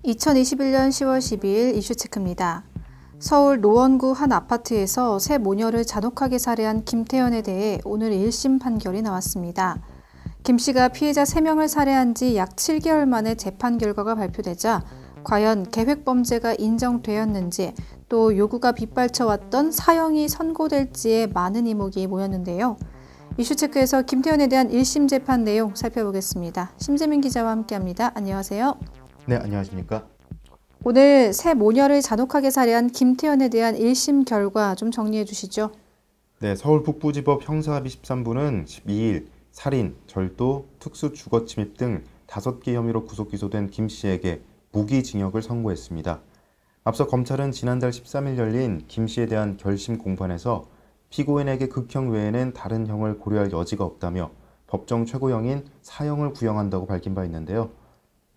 2021년 10월 12일 이슈체크입니다. 서울 노원구 한 아파트에서 새 모녀를 잔혹하게 살해한 김태현에 대해 오늘 1심 판결이 나왔습니다. 김 씨가 피해자 3명을 살해한 지 약 7개월 만에 재판 결과가 발표되자 과연 계획범죄가 인정되었는지 또 요구가 빗발쳐왔던 사형이 선고될지에 많은 이목이 모였는데요. 이슈체크에서 김태현에 대한 1심 재판 내용 살펴보겠습니다. 심재민 기자와 함께합니다. 안녕하세요. 네, 안녕하십니까? 오늘 새 모녀를 잔혹하게 살해한 김태현에 대한 1심 결과 좀 정리해 주시죠. 네, 서울 북부지법 형사합의 13부는 12일 살인, 절도, 특수 주거 침입 등 5개 혐의로 구속 기소된 김 씨에게 무기징역을 선고했습니다. 앞서 검찰은 지난달 13일 열린 김 씨에 대한 결심 공판에서 피고인에게 극형 외에는 다른 형을 고려할 여지가 없다며 법정 최고형인 사형을 구형한다고 밝힌 바 있는데요.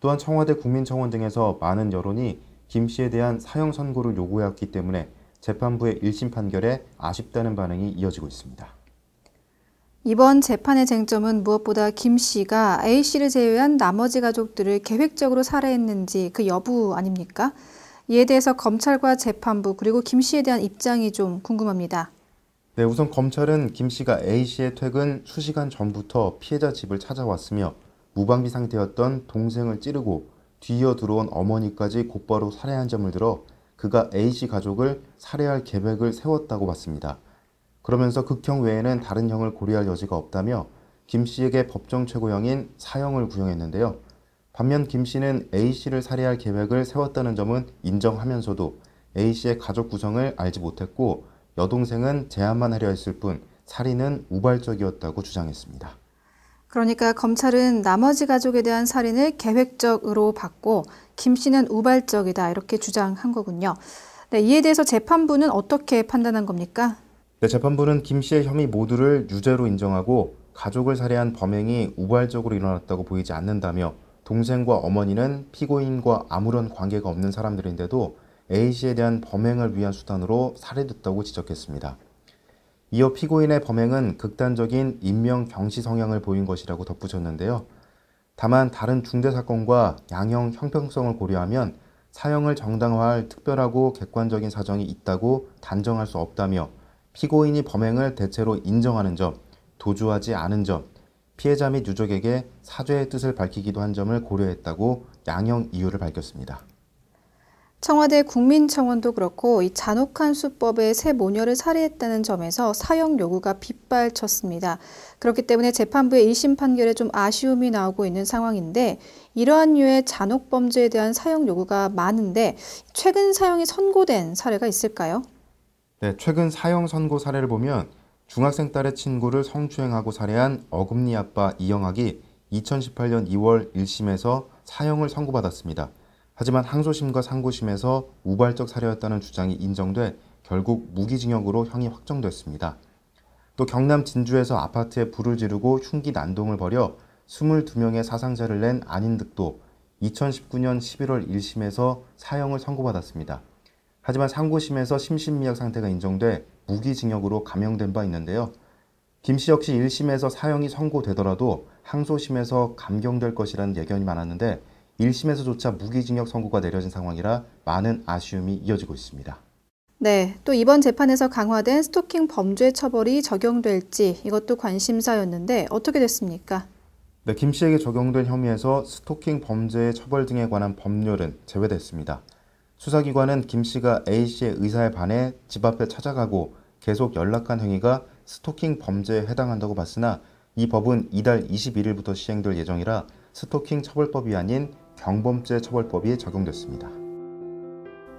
또한 청와대 국민청원 등에서 많은 여론이 김 씨에 대한 사형 선고를 요구해왔기 때문에 재판부의 1심 판결에 아쉽다는 반응이 이어지고 있습니다. 이번 재판의 쟁점은 무엇보다 김 씨가 A 씨를 제외한 나머지 가족들을 계획적으로 살해했는지 그 여부 아닙니까? 이에 대해서 검찰과 재판부 그리고 김 씨에 대한 입장이 좀 궁금합니다. 네, 우선 검찰은 김 씨가 A 씨의 퇴근 수시간 전부터 피해자 집을 찾아왔으며 무방비 상태였던 동생을 찌르고 뒤이어 들어온 어머니까지 곧바로 살해한 점을 들어 그가 A씨 가족을 살해할 계획을 세웠다고 봤습니다. 그러면서 극형 외에는 다른 형을 고려할 여지가 없다며 김 씨에게 법정 최고형인 사형을 구형했는데요. 반면 김 씨는 A씨를 살해할 계획을 세웠다는 점은 인정하면서도 A씨의 가족 구성을 알지 못했고 여동생은 제한만 하려 했을 뿐 살인은 우발적이었다고 주장했습니다. 그러니까 검찰은 나머지 가족에 대한 살인을 계획적으로 봤고 김 씨는 우발적이다 이렇게 주장한 거군요. 네, 이에 대해서 재판부는 어떻게 판단한 겁니까? 네, 재판부는 김 씨의 혐의 모두를 유죄로 인정하고 가족을 살해한 범행이 우발적으로 일어났다고 보이지 않는다며 동생과 어머니는 피고인과 아무런 관계가 없는 사람들인데도 A씨에 대한 범행을 위한 수단으로 살해됐다고 지적했습니다. 이어 피고인의 범행은 극단적인 인명 경시 성향을 보인 것이라고 덧붙였는데요. 다만 다른 중대사건과 양형 형평성을 고려하면 사형을 정당화할 특별하고 객관적인 사정이 있다고 단정할 수 없다며 피고인이 범행을 대체로 인정하는 점, 도주하지 않은 점, 피해자 및 유족에게 사죄의 뜻을 밝히기도 한 점을 고려했다고 양형 이유를 밝혔습니다. 청와대 국민청원도 그렇고 이 잔혹한 수법에 새 모녀를 살해했다는 점에서 사형 요구가 빗발쳤습니다. 그렇기 때문에 재판부의 1심 판결에 좀 아쉬움이 나오고 있는 상황인데 이러한 류의 잔혹 범죄에 대한 사형 요구가 많은데 최근 사형이 선고된 사례가 있을까요? 네, 최근 사형 선고 사례를 보면 중학생 딸의 친구를 성추행하고 살해한 어금니 아빠 이영학이 2018년 2월 1심에서 사형을 선고받았습니다. 하지만 항소심과 상고심에서 우발적 살해였다는 주장이 인정돼 결국 무기징역으로 형이 확정됐습니다. 또 경남 진주에서 아파트에 불을 지르고 흉기 난동을 벌여 22명의 사상자를 낸 안인득도 2019년 11월 1심에서 사형을 선고받았습니다. 하지만 상고심에서 심신미약 상태가 인정돼 무기징역으로 감형된 바 있는데요. 김 씨 역시 1심에서 사형이 선고되더라도 항소심에서 감경될 것이라는 예견이 많았는데 1심에서조차 무기징역 선고가 내려진 상황이라 많은 아쉬움이 이어지고 있습니다. 네, 또 이번 재판에서 강화된 스토킹 범죄 처벌이 적용될지 이것도 관심사였는데 어떻게 됐습니까? 네, 김 씨에게 적용된 혐의에서 스토킹 범죄의 처벌 등에 관한 법률은 제외됐습니다. 수사기관은 김 씨가 A 씨의 의사에 반해 집 앞에 찾아가고 계속 연락한 행위가 스토킹 범죄에 해당한다고 봤으나 이 법은 이달 21일부터 시행될 예정이라 스토킹 처벌법이 아닌 경범죄 처벌법이 적용됐습니다.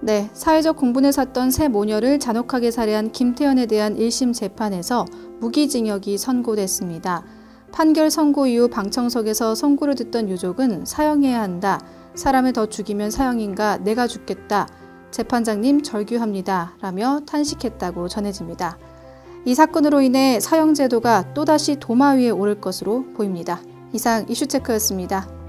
네, 사회적 공분을 샀던 새 모녀를 잔혹하게 살해한 김태현에 대한 1심 재판에서 무기징역이 선고됐습니다. 판결 선고 이후 방청석에서 선고를 듣던 유족은 사형해야 한다. 사람을 더 죽이면 사형인가 내가 죽겠다. 재판장님 절규합니다. 라며 탄식했다고 전해집니다. 이 사건으로 인해 사형제도가 또다시 도마 위에 오를 것으로 보입니다. 이상 이슈체크였습니다.